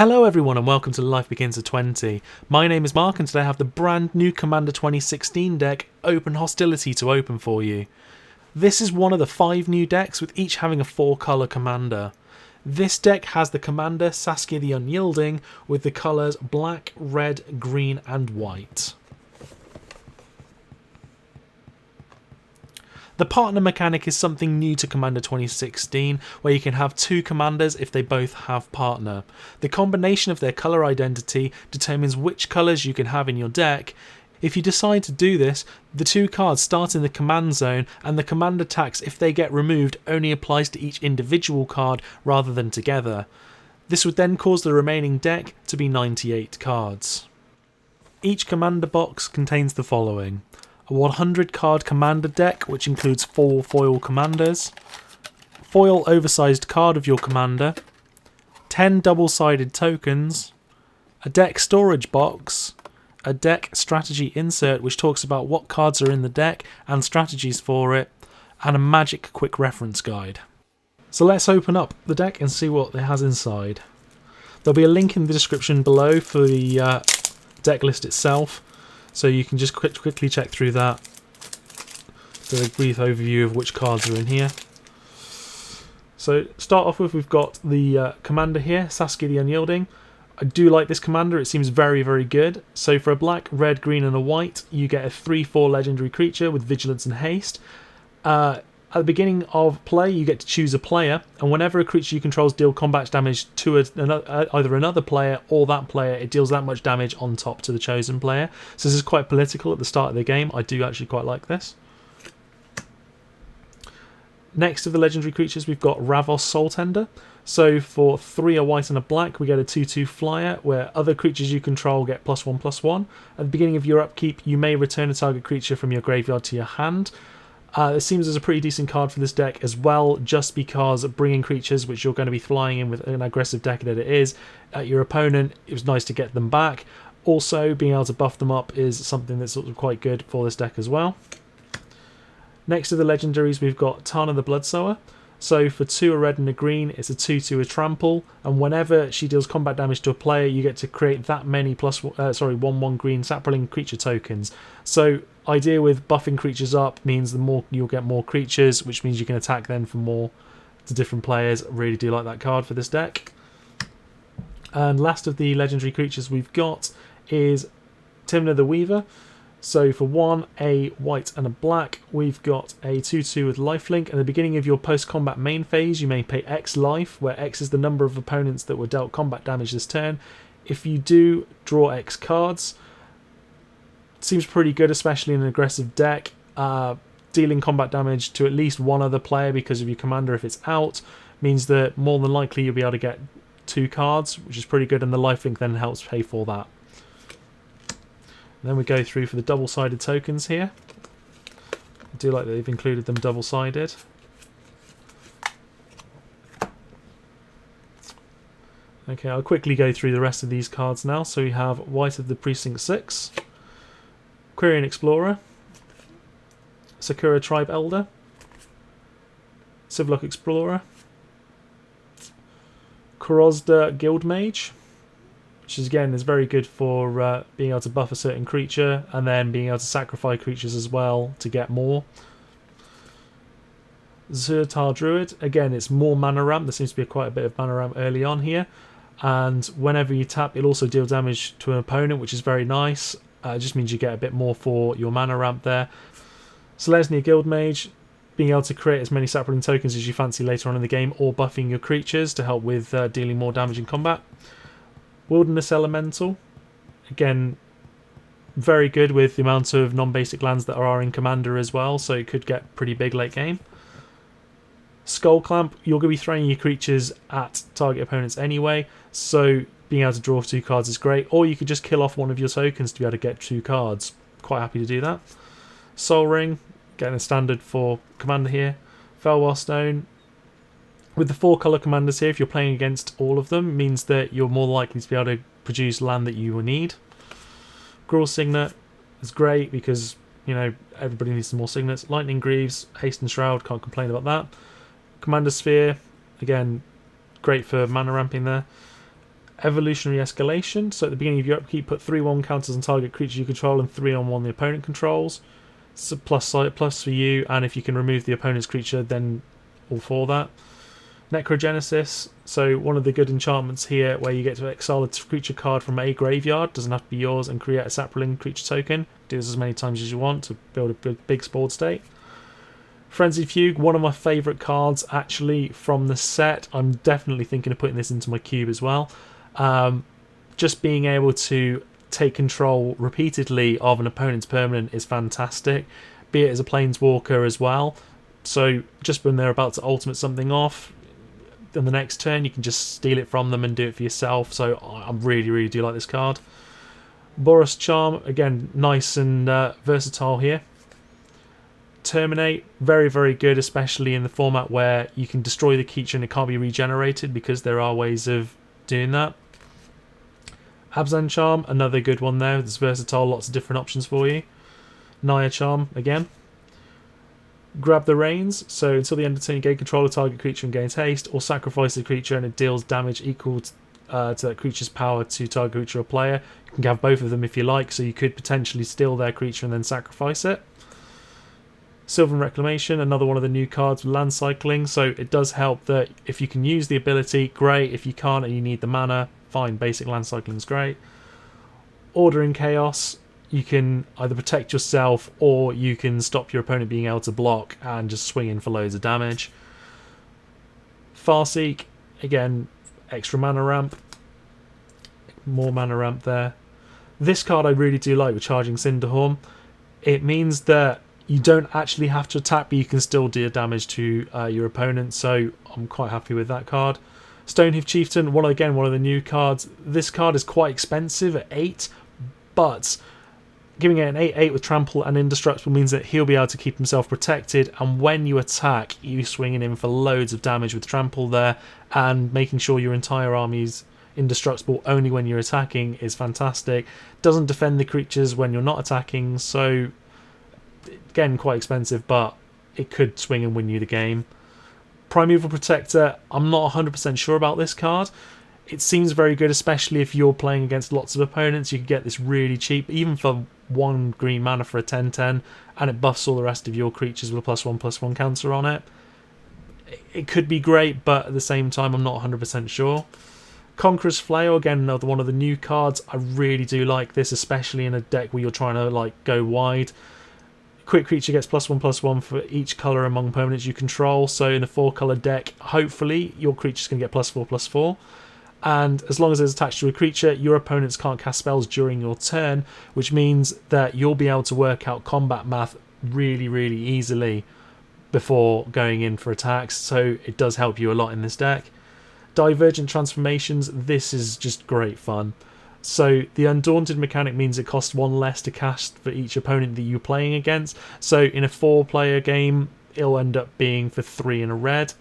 Hello everyone and welcome to Life Begins at 20. My name is Mark and today I have the brand new Commander 2016 deck, Open Hostility, to open for you. This is one of the 5 new decks with each having a 4-colour commander. This deck has the commander Saskia the Unyielding with the colours black, red, green and white. The partner mechanic is something new to Commander 2016, where you can have 2 commanders if they both have partner. The combination of their colour identity determines which colours you can have in your deck. If you decide to do this, the 2 cards start in the command zone, and the commander tax, if they get removed, only applies to each individual card rather than together. This would then cause the remaining deck to be 98 cards. Each commander box contains the following: a 100 card commander deck, which includes 4 foil commanders, foil oversized card of your commander, 10 double-sided tokens, a deck storage box, a deck strategy insert which talks about what cards are in the deck and strategies for it, and a magic quick reference guide. So let's open up the deck and see what it has inside. There'll be a link in the description below for the deck list itself, so you can just quickly check through that. Do a brief overview of which cards are in here. So start off with, we've got the commander here, Saskia the Unyielding. I do like this commander, it seems very, very good. So for a black, red, green and a white, you get a 3/4 legendary creature with vigilance and haste. At the beginning of play, you get to choose a player, and whenever a creature you control deals combat damage to either another player or that player, it deals that much damage on top to the chosen player. So this is quite political at the start of the game. I do actually quite like this. Next to the legendary creatures, we've got Ravos Soultender. So for 3 a white and a black, we get a 2/2 flyer, where other creatures you control get +1/+1. At the beginning of your upkeep, you may return a target creature from your graveyard to your hand. It seems as a pretty decent card for this deck as well, just because bringing creatures, which you're going to be flying in with an aggressive deck that it is, at your opponent, it was nice to get them back. Also, being able to buff them up is something that's sort of quite good for this deck as well. Next to the legendaries, we've got Tymna the Bloodsower. So for 2 a red and a green, it's a 2/2 a trample, and whenever she deals combat damage to a player, you get to create that many 1/1 green sapling creature tokens. So idea with buffing creatures up means the more you'll get more creatures, which means you can attack then for more to different players. Really do like that card for this deck. And last of the legendary creatures we've got is Tymna the Weaver. So for 1 a white and a black, we've got a 2/2 with lifelink. At the beginning of your post-combat main phase, you may pay X life, where X is the number of opponents that were dealt combat damage this turn. If you do, draw X cards. Seems pretty good, especially in an aggressive deck. Dealing combat damage to at least one other player because of your commander if it's out means that more than likely you'll be able to get 2 cards, which is pretty good, and the lifelink then helps pay for that. Then we go through for the double-sided tokens here. I do like that they've included them double-sided. Okay, I'll quickly go through the rest of these cards now. So we have Wight of Precinct Six, Quirion Explorer, Sakura-Tribe Elder, Sylvok Explorer, Korozda Guildmage, which is, again, is very good for being able to buff a certain creature and then being able to sacrifice creatures as well to get more. Zhur-Taa Druid, again, it's more mana ramp. There seems to be quite a bit of mana ramp early on here, and whenever you tap, it'll also deal damage to an opponent, which is very nice. It just means you get a bit more for your mana ramp there. Selesnya Guildmage, being able to create as many sapling tokens as you fancy later on in the game, or buffing your creatures to help with dealing more damage in combat. Wilderness Elemental, again, very good with the amount of non-basic lands that are in Commander as well, so it could get pretty big late game. Skull Clamp, you're going to be throwing your creatures at target opponents anyway, so being able to draw 2 cards is great, or you could just kill off one of your tokens to be able to get 2 cards. Quite happy to do that. Soul Ring, getting a standard for Commander here. Felwar Stone. With the 4 colour commanders here, if you're playing against all of them, means that you're more likely to be able to produce land that you will need. Gruul Signet is great because, you know, everybody needs some more signets. Lightning Greaves, Haste and Shroud, can't complain about that. Commander Sphere, again, great for mana ramping there. Evolutionary Escalation. So at the beginning of your upkeep, put 3/1 counters on target creature you control and 3/1 the opponent controls. So plus for you, and if you can remove the opponent's creature, then all for that. Necrogenesis. So one of the good enchantments here, where you get to exile a creature card from a graveyard, doesn't have to be yours, and create a sapling creature token. Do this as many times as you want to build a big board state. Frenzied Fugue, one of my favourite cards actually from the set. I'm definitely thinking of putting this into my cube as well. Just being able to take control repeatedly of an opponent's permanent is fantastic, be it as a planeswalker as well. So just when they're about to ultimate something off, on the next turn you can just steal it from them and do it for yourself. So I really do like this card. Boros Charm, again, nice and versatile here. Terminate, very good, especially in the format where you can destroy the creature and it can't be regenerated, because there are ways of doing that. Abzan Charm, another good one there. It's versatile, lots of different options for you. Naya Charm, again. Grab the Reins, so until the end of the turn you gain control of target creature and gains haste, or sacrifice the creature and it deals damage equal to that creature's power to target creature or player. You can have both of them if you like, so you could potentially steal their creature and then sacrifice it. Sylvan Reclamation, another one of the new cards with land cycling, so it does help that if you can use the ability, great. If you can't and you need the mana, fine, basic land cycling is great. Order in Chaos, you can either protect yourself or you can stop your opponent being able to block and just swing in for loads of damage. Farseek, again, extra mana ramp. More mana ramp there. This card I really do like with Charging Cinderhorn. It means that you don't actually have to attack, but you can still deal damage to your opponent, so I'm quite happy with that card. Stonehoof Chieftain, one of the new cards. This card is quite expensive at 8, but giving it an 8/8 with trample and indestructible means that he'll be able to keep himself protected, and when you attack, you swinging in for loads of damage with trample there, and making sure your entire army's indestructible only when you're attacking is fantastic. Doesn't defend the creatures when you're not attacking, so again, quite expensive, but it could swing and win you the game. Primeval Protector, I'm not 100% sure about this card. It seems very good, especially if you're playing against lots of opponents. You can get this really cheap, even for 1 green mana for a 10/10, and it buffs all the rest of your creatures with a +1/+1 counter on it. It could be great, but at the same time, I'm not 100% sure. Conqueror's Flail, again, another one of the new cards. I really do like this, especially in a deck where you're trying to go wide. Quick creature gets +1/+1 for each colour among permanents you control. So in a 4-colour deck, hopefully your creature's going to get +4/+4. And as long as it's attached to a creature, your opponents can't cast spells during your turn, which means that you'll be able to work out combat math really easily before going in for attacks. So it does help you a lot in this deck. Divergent Transformations, this is just great fun. So the Undaunted mechanic means it costs 1 less to cast for each opponent that you're playing against. So in a 4-player game, it'll end up being for 3 in a red.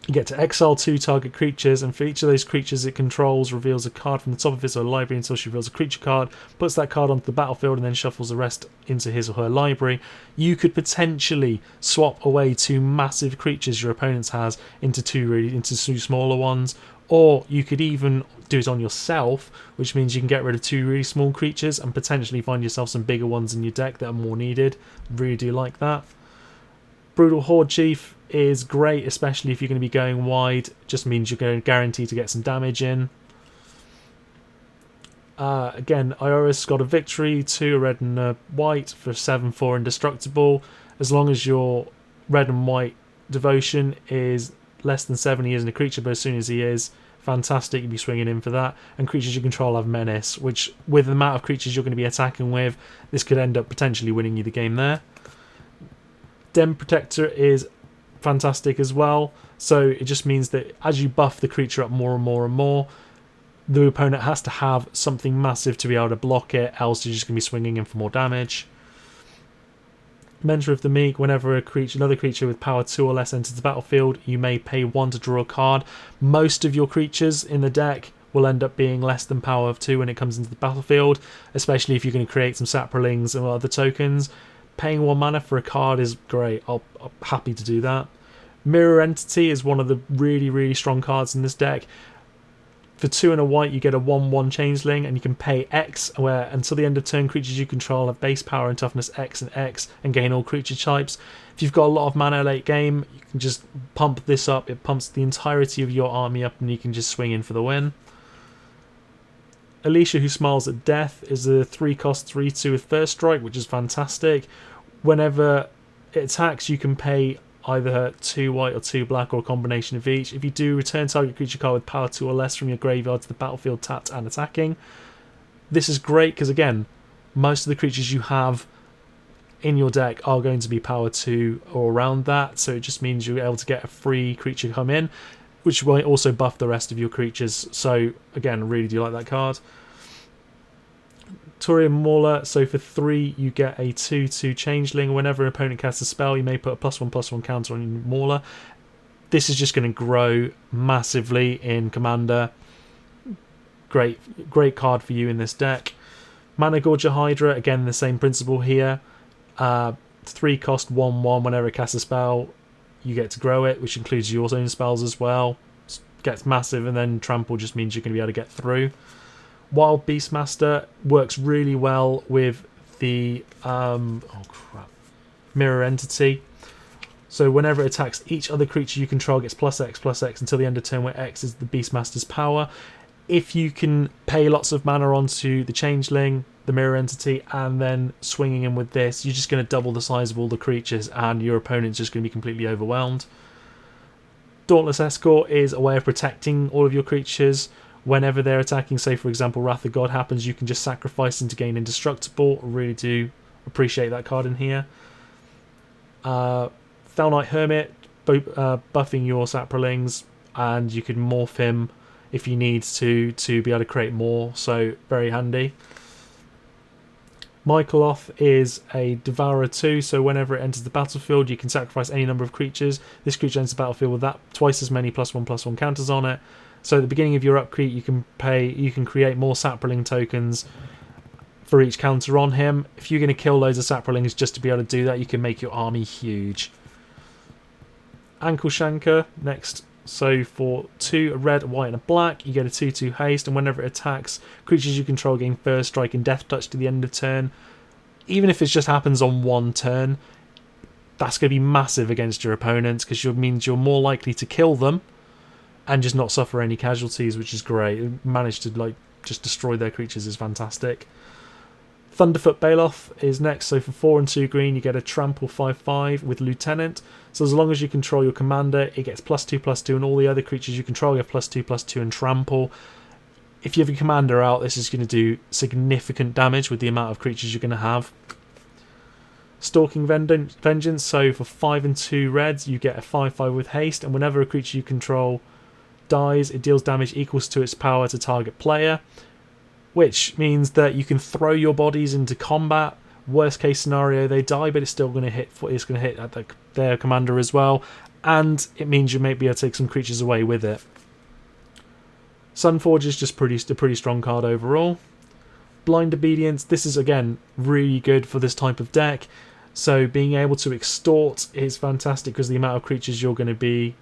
You get to exile 2 target creatures, and for each of those creatures it controls, reveals a card from the top of his or her library until she reveals a creature card, puts that card onto the battlefield, and then shuffles the rest into his or her library. You could potentially swap away 2 massive creatures your opponent has into 2 smaller ones, or you could even do it on yourself, which means you can get rid of 2 really small creatures and potentially find yourself some bigger ones in your deck that are more needed. Really do like that. Brutal Hordechief is great, especially if you're going to be going wide. Just means you're going to guarantee to get some damage in. Again, Ioris got a victory, 2 red and a white for 7/4 indestructible. As long as your red and white devotion is less than 7, he isn't a creature, but as soon as he is, fantastic, you'd be swinging in for that. And creatures you control have menace, which with the amount of creatures you're going to be attacking with, this could end up potentially winning you the game there. Den Protector is fantastic as well, so it just means that as you buff the creature up more and more, the opponent has to have something massive to be able to block it, else you're just going to be swinging in for more damage. Mentor of the Meek, whenever another creature with power 2 or less enters the battlefield, you may pay 1 to draw a card. Most of your creatures in the deck will end up being less than power of 2 when it comes into the battlefield, especially if you're going to create some saplings and other tokens. Paying 1 mana for a card is great. I'm happy to do that. Mirror Entity is one of the really strong cards in this deck. For 2 and a white, you get a 1/1 changeling, and you can pay X, where until the end of turn, creatures you control have base power and toughness X, and gain all creature types. If you've got a lot of mana late game, you can just pump this up. It pumps the entirety of your army up, and you can just swing in for the win. Alesha, who smiles at death, is a 3-cost 3/2 with first strike, which is fantastic. Whenever it attacks, you can pay either 2 white or 2 black, or a combination of each. If you do, return target creature card with power 2 or less from your graveyard to the battlefield tapped and attacking. This is great because, again, most of the creatures you have in your deck are going to be power 2 or around that, so it just means you're able to get a free creature come in, which will also buff the rest of your creatures. So, again, really do like that card. Taurean Mauler, so for 3 you get a 2/2 changeling. Whenever an opponent casts a spell, you may put a +1/+1 counter on your Mauler. This is just going to grow massively in Commander. Great card for you in this deck. Managorger Hydra, again the same principle here. 3-cost 1/1. Whenever it casts a spell, you get to grow it, which includes your own spells as well. Gets massive, and then trample just means you're going to be able to get through. Wild Beastmaster works really well with the mirror entity. So whenever it attacks, each other creature you control gets +X/+X until the end of turn, where X is the Beastmaster's power. If you can pay lots of mana onto the changeling, the mirror entity, and then swinging in with this, you're just going to double the size of all the creatures, and your opponent's just going to be completely overwhelmed. Dauntless Escort is a way of protecting all of your creatures. Whenever they're attacking, say for example Wrath of God happens, you can just sacrifice them to gain Indestructible. I really do appreciate that card in here. Fell Knight Hermit, buffing your Saprolings, and you can morph him if you need to be able to create more, so very handy. Michaeloth is a Devourer 2, so whenever it enters the battlefield, you can sacrifice any number of creatures. This creature enters the battlefield with that twice as many +1/+1 counters on it. So at the beginning of your upkeep, you can create more Saproling tokens for each counter on him. If you're going to kill loads of Saprolings just to be able to do that, you can make your army huge. Ankle Shanker next. So for 2, a red, a white, and a black, you get a 2/2 haste, and whenever it attacks, creatures you control gain first strike and death touch to the end of turn. Even if it just happens on one turn, that's going to be massive against your opponents, because it means you're more likely to kill them and just not suffer any casualties, which is great. Manage to just destroy their creatures is fantastic. Thunderfoot Bail Off is next, so for 4 and 2 green, you get a trample 5/5 with Lieutenant. So as long as you control your commander, it gets +2/+2, and all the other creatures you control have +2/+2 and trample. If you have your commander out, this is going to do significant damage with the amount of creatures you're going to have. Stalking Vengeance, so for 5 and 2 reds, you get a 5/5 with haste, and whenever a creature you control dies, it deals damage equals to its power to target player, which means that you can throw your bodies into combat. Worst case scenario, they die, but it's still going to hit. It's going to hit at their commander as well, and it means you may be able to take some creatures away with it. Sunforge is just a pretty strong card overall. Blind Obedience. This is again really good for this type of deck. So being able to extort is fantastic because the amount of creatures you're going to be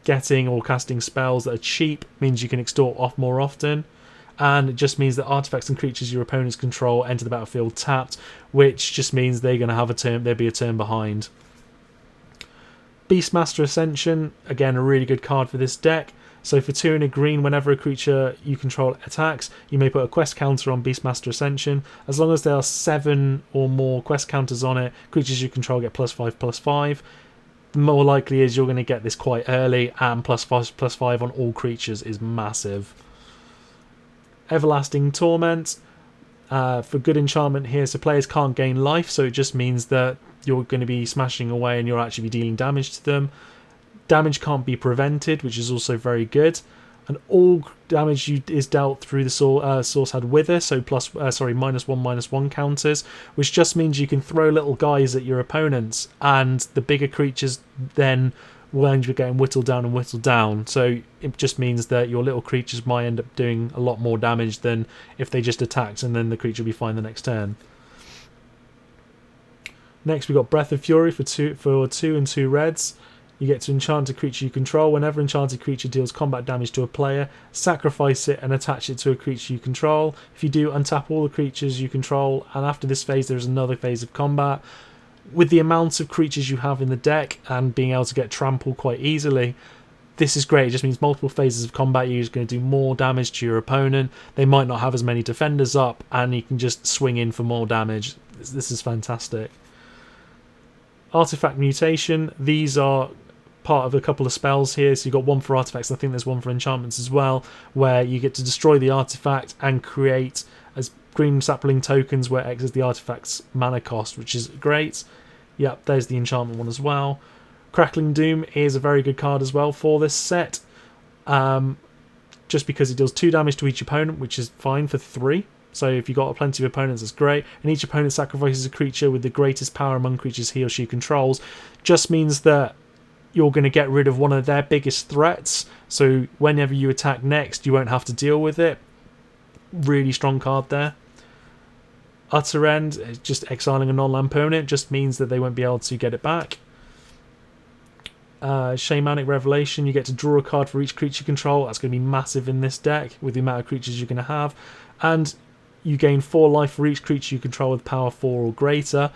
getting or casting spells that are cheap means you can extort off more often, and it just means that artifacts and creatures your opponents control enter the battlefield tapped, which just means they're going to have a turn. They'll be a turn behind. Beastmaster Ascension, again a really good card for this deck. So for 2 and a green, whenever a creature you control attacks, you may put a quest counter on Beastmaster Ascension. As long as there are 7 or more quest counters on it, creatures you control get +5/+5. The more likely is you're going to get this quite early, and +5/+5 on all creatures is massive. Everlasting Torment, for good enchantment here, so players can't gain life, so it just means that you're going to be smashing away and you'll actually be dealing damage to them. Damage can't be prevented, which is also very good, and all damage is dealt through the Sourcehead Wither, so -1/-1 counters, which just means you can throw little guys at your opponents, and the bigger creatures then will end up getting whittled down. So it just means that your little creatures might end up doing a lot more damage than if they just attacked, and then the creature will be fine the next turn. Next we got Breath of Fury for 2 and 2 reds. You get to enchant a creature you control. Whenever enchanted creature deals combat damage to a player, sacrifice it and attach it to a creature you control. If you do, untap all the creatures you control, and after this phase there is another phase of combat. With the amount of creatures you have in the deck and being able to get trampled quite easily, this is great. It just means multiple phases of combat. You're just going to do more damage to your opponent. They might not have as many defenders up, and you can just swing in for more damage. This is fantastic. Artifact mutation. These are part of a couple of spells here. So you've got one for artifacts. I think there's one for enchantments as well, where you get to destroy the artifact and create as green sapling tokens, where X is the artifact's mana cost, which is great. Yep, there's the enchantment one as well. Crackling Doom is a very good card as well for this set, just because it deals 2 damage to each opponent, which is fine for 3. So if you've got plenty of opponents, that's great. And each opponent sacrifices a creature with the greatest power among creatures he or she controls. Just means that you're going to get rid of one of their biggest threats. So whenever you attack next, you won't have to deal with it. Really strong card there. Utter End, just exiling a non-land opponent, just means that they won't be able to get it back. Shamanic Revelation, you get to draw a card for each creature you control. That's going to be massive in this deck with the amount of creatures you're going to have. And you gain 4 life for each creature you control with power 4 or greater.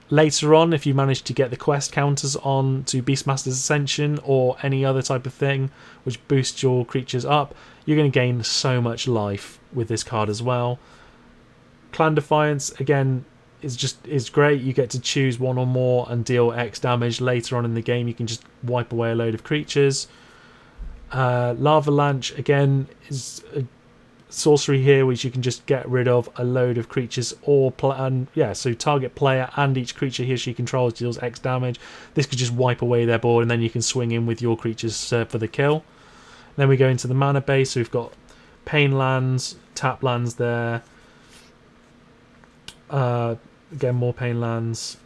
Later on, if you manage to get the quest counters on to Beastmaster's Ascension or any other type of thing which boosts your creatures up, you're going to gain so much life with this card as well. Clan Defiance, again, is great. You get to choose one or more and deal X damage. Later on in the game, you can just wipe away a load of creatures. Lava Lanch, again, is a sorcery here which you can just get rid of a load of creatures so target player and each creature he or she controls deals X damage. This could just wipe away their board, and then you can swing in with your creatures for the kill. Then we go into the mana base, so we've got Pain lands, tap lands there. Again, more Pain lands.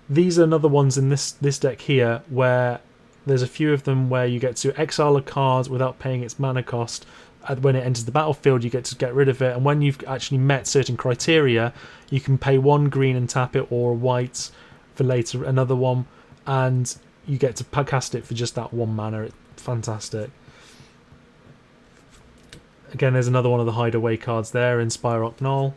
These are another ones in this deck here where there's a few of them where you get to exile a card without paying its mana cost. When it enters the battlefield, you get to get rid of it, and when you've actually met certain criteria, you can pay 1 green and tap it, or a white for later another one, and you get to cast it for just that 1 mana. It's fantastic. Again, there's another one of the hideaway cards there, Inspire Knoll.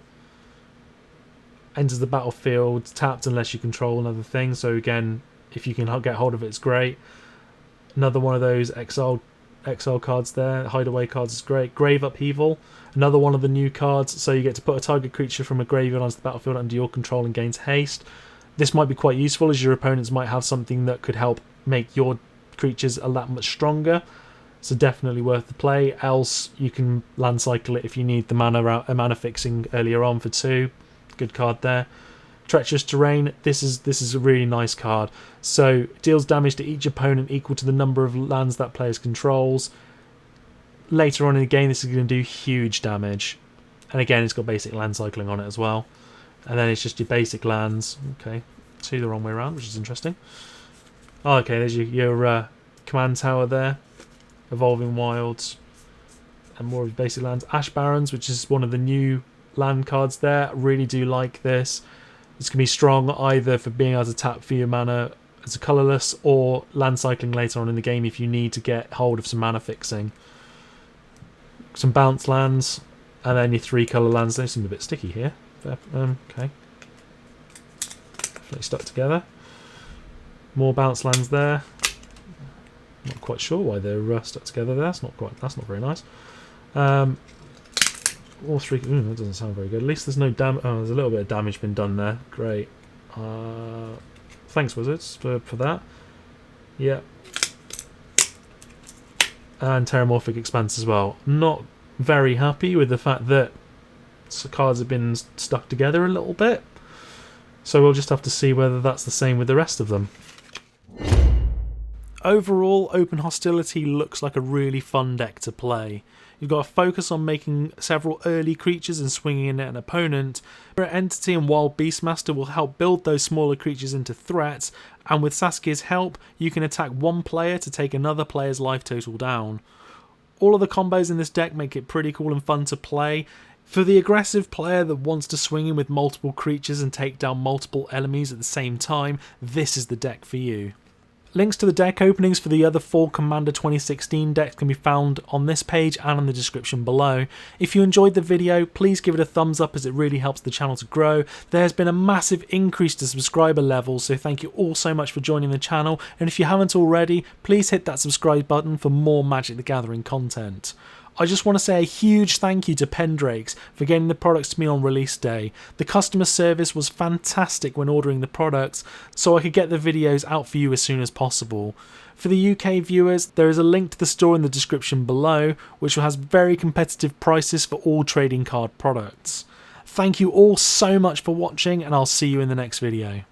Enters the battlefield tapped unless you control another thing, so again, if you can get hold of it, it's great. Another one of those exile cards there, hideaway cards is great. Grave Upheaval, another one of the new cards, so you get to put a target creature from a graveyard onto the battlefield under your control and gains haste. This might be quite useful, as your opponents might have something that could help make your creatures a lot much stronger, so definitely worth the play. Else you can land cycle it if you need the mana fixing earlier on for 2. Good card there. Treacherous Terrain, this is a really nice card. So deals damage to each opponent equal to the number of lands that player controls. Later on in the game, this is going to do huge damage. And again, it's got basic land cycling on it as well. And then it's just your basic lands. Okay, 2 the wrong way around, which is interesting. Oh, okay, there's your command tower there. Evolving Wilds. And more of your basic lands. Ash Barrens, which is one of the new land cards there. I really do like this. It's going to be strong either for being able to tap for your mana as a colourless, or land cycling later on in the game if you need to get hold of some mana fixing. Some bounce lands, and then your 3 colour lands. They seem a bit sticky here. Okay. Definitely stuck together. More bounce lands there. Not quite sure why they're stuck together there. That's not very nice. All 3. That doesn't sound very good. At least there's no damage. Oh, there's a little bit of damage been done there. Great. Thanks, Wizards, for that. Yeah. And Terramorphic Expanse as well. Not very happy with the fact that cards have been stuck together a little bit. So we'll just have to see whether that's the same with the rest of them. Overall, Open Hostility looks like a really fun deck to play. You've got to focus on making several early creatures and swinging in at an opponent. Spirit Entity and Wild Beastmaster will help build those smaller creatures into threats, and with Saskia's help, you can attack one player to take another player's life total down. All of the combos in this deck make it pretty cool and fun to play. For the aggressive player that wants to swing in with multiple creatures and take down multiple enemies at the same time, this is the deck for you. Links to the deck openings for the other 4 Commander 2016 decks can be found on this page and in the description below. If you enjoyed the video, please give it a thumbs up as it really helps the channel to grow. There has been a massive increase to subscriber levels, so thank you all so much for joining the channel, and if you haven't already, please hit that subscribe button for more Magic the Gathering content. I just want to say a huge thank you to Pendrakes for getting the products to me on release day. The customer service was fantastic when ordering the products, so I could get the videos out for you as soon as possible. For the UK viewers, there is a link to the store in the description below, which has very competitive prices for all trading card products. Thank you all so much for watching, and I'll see you in the next video.